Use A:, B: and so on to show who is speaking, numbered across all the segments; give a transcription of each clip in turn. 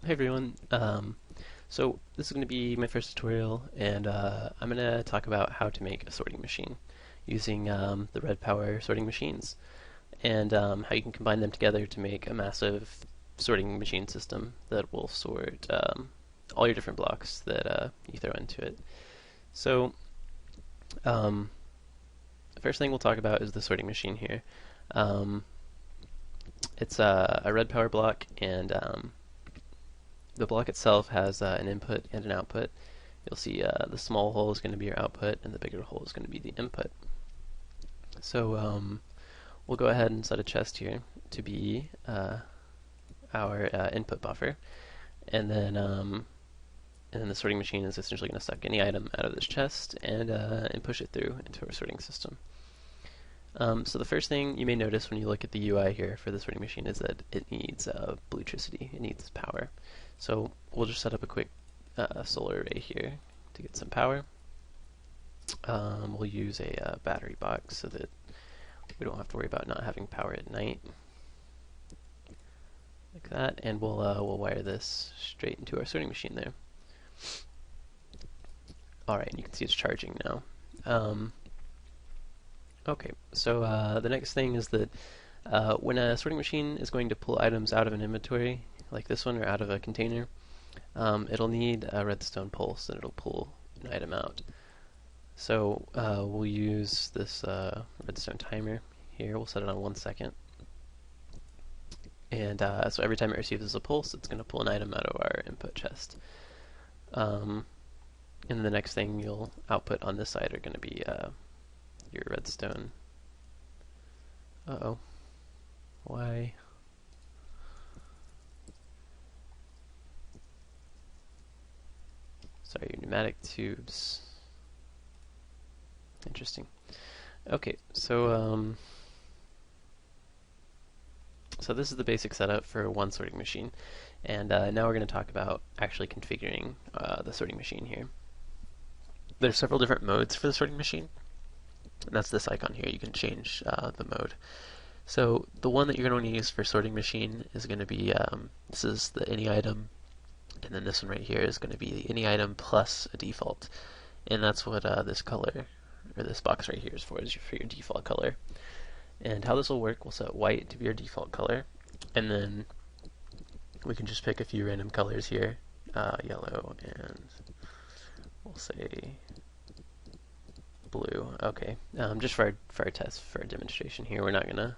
A: Hey everyone. So this is going to be my first tutorial, and I'm going to talk about how to make a sorting machine using the Redpower sorting machines, and how you can combine them together to make a massive sorting machine system that will sort all your different blocks that you throw into it. So um, the first thing we'll talk about is the sorting machine here. Um, it's a Redpower block, and the block itself has an input and an output. You'll see the small hole is going to be your output and the bigger hole is going to be the input. So we'll go ahead and set a chest here to be our input buffer, and then the sorting machine is essentially going to suck any item out of this chest and push it through into our sorting system. So the first thing you may notice when you look at the UI here for the sorting machine is that it needs electricity. It needs power. So we'll just set up a quick solar array here to get some power. We'll use a battery box so that we don't have to worry about not having power at night, like that. And we'll wire this straight into our sorting machine there. All right, and you can see it's charging now. Okay, so the next thing is that when a sorting machine is going to pull items out of an inventory, like this one, or out of a container, it'll need a redstone pulse, and it'll pull an item out. So we'll use this redstone timer here. We'll set it on 1 second. And so every time it receives a pulse, it's going to pull an item out of our input chest. And the next thing you'll output on this side are going to be your redstone. Uh-oh. Why? Sorry, your pneumatic tubes. Interesting. Okay, so so this is the basic setup for one sorting machine, and now we're going to talk about actually configuring the sorting machine here. There's several different modes for the sorting machine, and that's this icon here. You can change the mode. So the one that you're going to want to use for sorting machine is going to be, this is the any item, and then this one right here is going to be the any item plus a default. And that's what this color, or this box right here is for your default color. And how this will work, we'll set white to be our default color, and then we can just pick a few random colors here, yellow, and we'll say blue. Okay, just for our test, for our demonstration here, we're not going to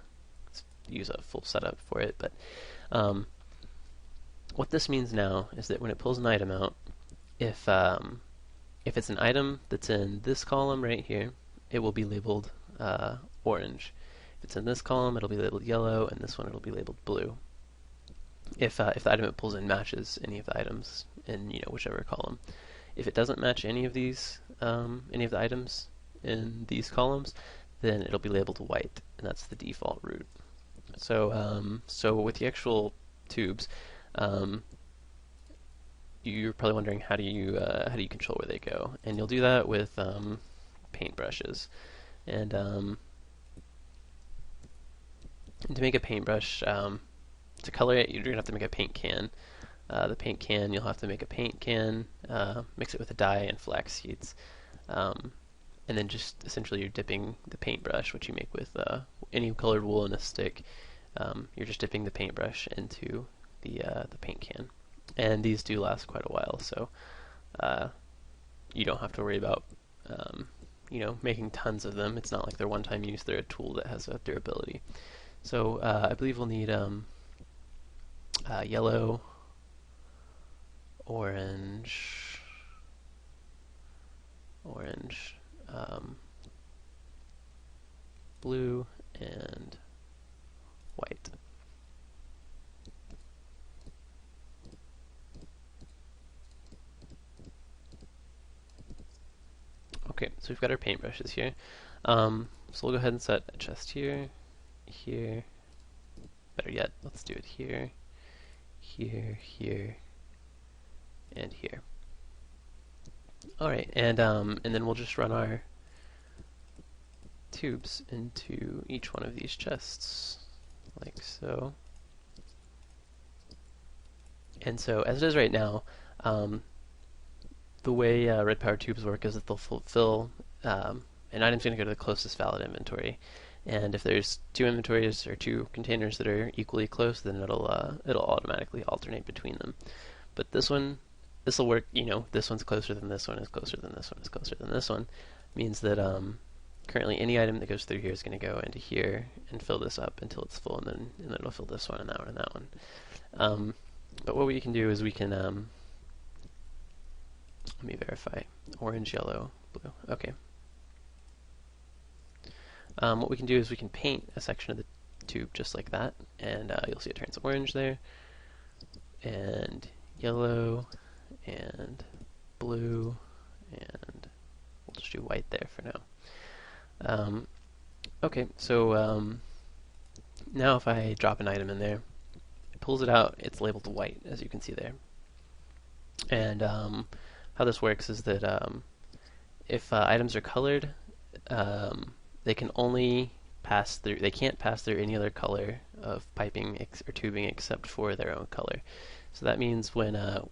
A: use a full setup for it, but what this means now is that when it pulls an item out, if it's an item that's in this column right here, it will be labeled orange. If it's in this column, it'll be labeled yellow, and this one it'll be labeled blue. If the item it pulls in matches any of the items in whichever column. If it doesn't match any of these, any of the items in these columns, then it'll be labeled white, and that's the default route. So so with the actual tubes, you're probably wondering how do you control where they go, and you'll do that with paintbrushes. And to make a paintbrush, to color it, you're gonna have to make a paint can. The paint can, you'll have to make a paint can, mix it with a dye and flax seeds, and then just essentially you're dipping the paintbrush, which you make with any colored wool in a stick. You're just dipping the paintbrush into the paint can, and these do last quite a while, so you don't have to worry about making tons of them. It's not like they're one-time use; they're a tool that has a durability. So I believe we'll need yellow, orange, blue, and white. Okay, so we've got our paintbrushes here. So we'll go ahead and set a chest here, here. Better yet, let's do it here, here, here, and here. All right, and then we'll just run our tubes into each one of these chests, like so. And so as it is right now, um, the way Redpower tubes work is that they'll fulfill an item's going to go to the closest valid inventory. And if there's two inventories or two containers that are equally close, then it'll automatically alternate between them. But this will work. This one's closer than this one is closer than this one is closer than this one. Means that currently any item that goes through here is going to go into here and fill this up until it's full, and then it'll fill this one and that one and that one. But what we can do is we can let me verify orange, yellow, blue. Okay. What we can do is we can paint a section of the tube just like that, and you'll see it turns orange there, and yellow, and blue, and we'll just do white there for now. Okay, so now if I drop an item in there, it pulls it out, it's labeled white, as you can see there. And how this works is that if items are colored, they can only pass through. They can't pass through any other color of piping or tubing except for their own color. So that means when a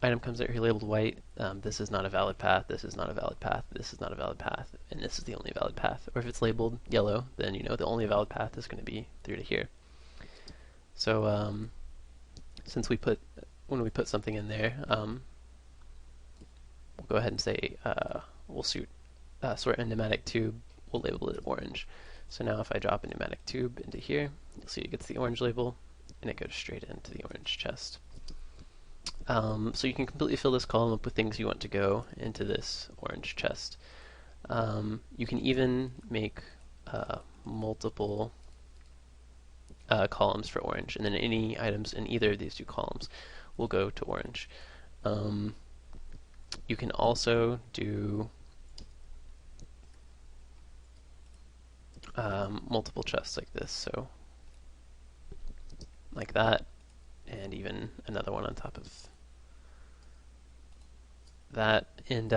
A: item comes out here labeled white, this is not a valid path. This is not a valid path. This is not a valid path, and this is the only valid path. Or if it's labeled yellow, then the only valid path is going to be through to here. So since when we put something in there, we'll go ahead and say we'll sort a pneumatic tube. We'll label it orange. So now if I drop a pneumatic tube into here, you'll see it gets the orange label, and it goes straight into the orange chest. So you can completely fill this column up with things you want to go into this orange chest. You can even make multiple columns for orange, and then any items in either of these two columns will go to orange. You can also do multiple chests like this, so like that, and even another one on top of that. And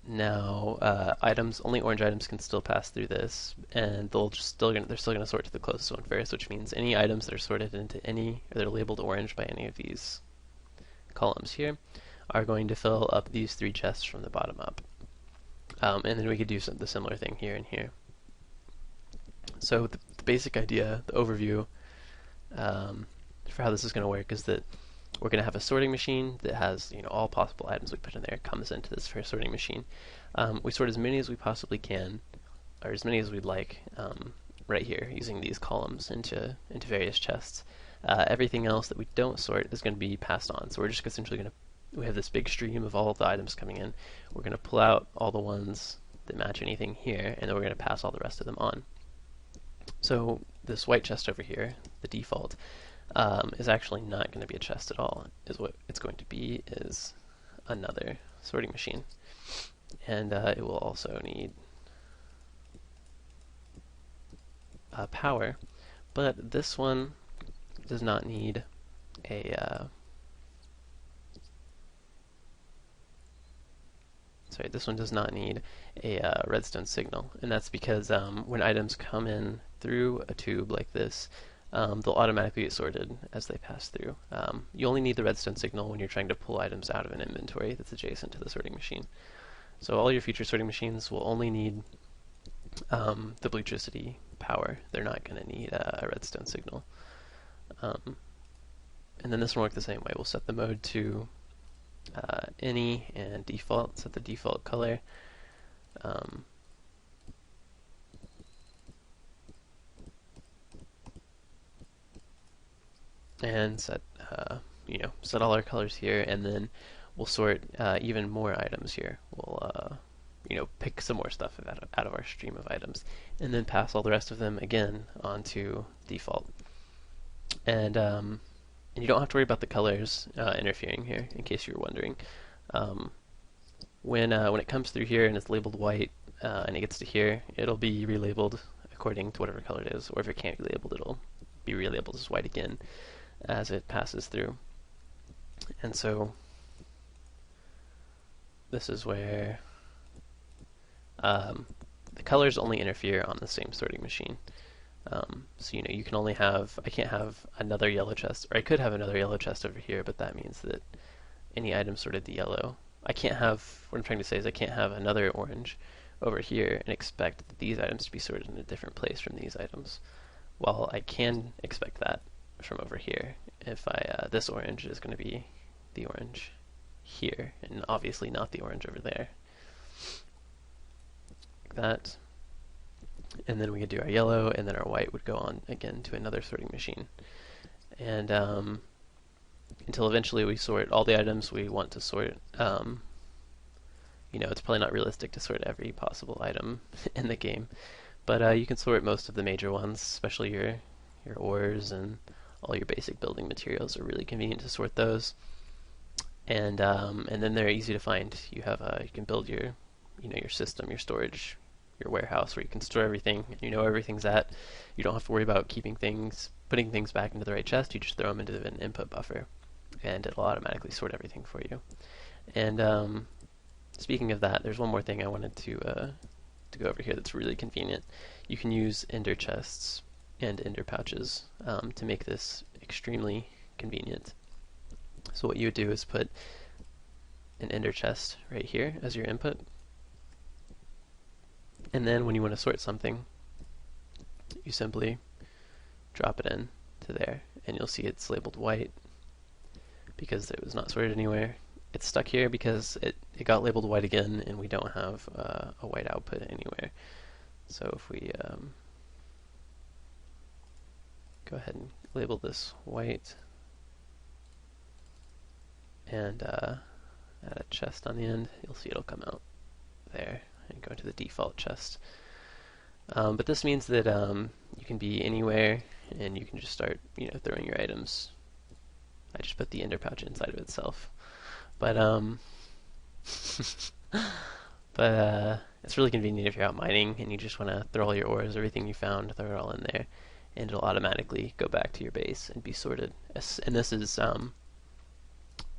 A: now only orange items can still pass through this, and they're still going to sort to the closest one first, which means any items that are sorted into or that are labeled orange by any of these columns here are going to fill up these three chests from the bottom up. And then we could do the similar thing here and here. So the basic idea, the overview for how this is going to work is that we're going to have a sorting machine that has all possible items we put in there comes into this first sorting machine. We sort as many as we possibly can, or as many as we'd like, right here using these columns into various chests. Everything else that we don't sort is going to be passed on. So we're just essentially going to we have this big stream of all of the items coming in. We're going to pull out all the ones that match anything here, and then we're going to pass all the rest of them on. So this white chest over here, the default, is actually not going to be a chest at all. What it's going to be is another sorting machine. And it will also need power, but this one does not need this one does not need a redstone signal, and that's because when items come in through a tube like this, they'll automatically get sorted as they pass through. You only need the redstone signal when you're trying to pull items out of an inventory that's adjacent to the sorting machine. So all your future sorting machines will only need the Bluetricity power. They're not going to need a redstone signal. And then this will work the same way. We'll set the mode to any and default, set the default color. And set set all our colors here, and then we'll sort even more items here. We'll pick some more stuff out of our stream of items, and then pass all the rest of them again onto default. And you don't have to worry about the colors interfering here, in case you were wondering. When it comes through here and it's labeled white, and it gets to here, it'll be relabeled according to whatever color it is, or if it can't be labeled, it'll be relabeled as white again as it passes through. And so this is where the colors only interfere on the same sorting machine. So you can only have, I can't have another yellow chest, or I could have another yellow chest over here, but that means that any item sorted to yellow. I can't have, what I'm trying to say is I can't have another orange over here and expect that these items to be sorted in a different place from these items. Well, I can expect that from over here. If this orange is going to be the orange here, and obviously not the orange over there. Like that. And then we could do our yellow, and then our white would go on again to another sorting machine. And until eventually we sort all the items we want to sort. It's probably not realistic to sort every possible item in the game, but you can sort most of the major ones, especially your ores and all your basic building materials are really convenient to sort those. And then they're easy to find. You can build your system, your storage, your warehouse where you can store everything, and you know where everything's at. You don't have to worry about putting things back into the right chest. You just throw them into an input buffer, and it'll automatically sort everything for you. And speaking of that, there's one more thing I wanted to go over here that's really convenient. You can use ender chests and ender pouches to make this extremely convenient. So what you would do is put an ender chest right here as your input, and then when you want to sort something, you simply drop it in to there, and you'll see it's labeled white because it was not sorted anywhere. It's stuck here because it got labeled white again, and we don't have a white output anywhere. So if we go ahead and label this white and add a chest on the end, you'll see it'll come out there and go into the default chest. But this means that you can be anywhere, and you can just start throwing your items. I just put the ender pouch inside of itself. But it's really convenient if you're out mining and you just want to throw all your ores, everything you found, throw it all in there, and it'll automatically go back to your base and be sorted. And this is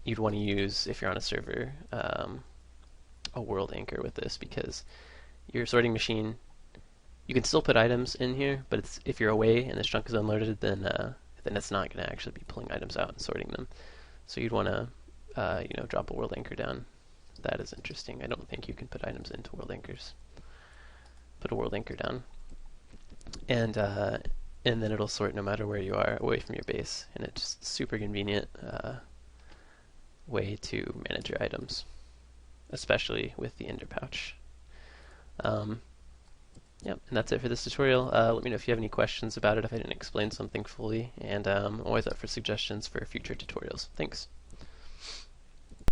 A: you'd want to use, if you're on a server, a world anchor with this, because your sorting machine, you can still put items in here, but if you're away and this chunk is unloaded, then it's not going to actually be pulling items out and sorting them. So you'd want to drop a world anchor down. That is interesting. I don't think you can put items into world anchors. Put a world anchor down, and then it'll sort no matter where you are away from your base, and it's just super convenient way to manage your items, especially with the ender pouch. Yep, and that's it for this tutorial. Let me know if you have any questions about it, if I didn't explain something fully, and I'm always up for suggestions for future tutorials. Thanks.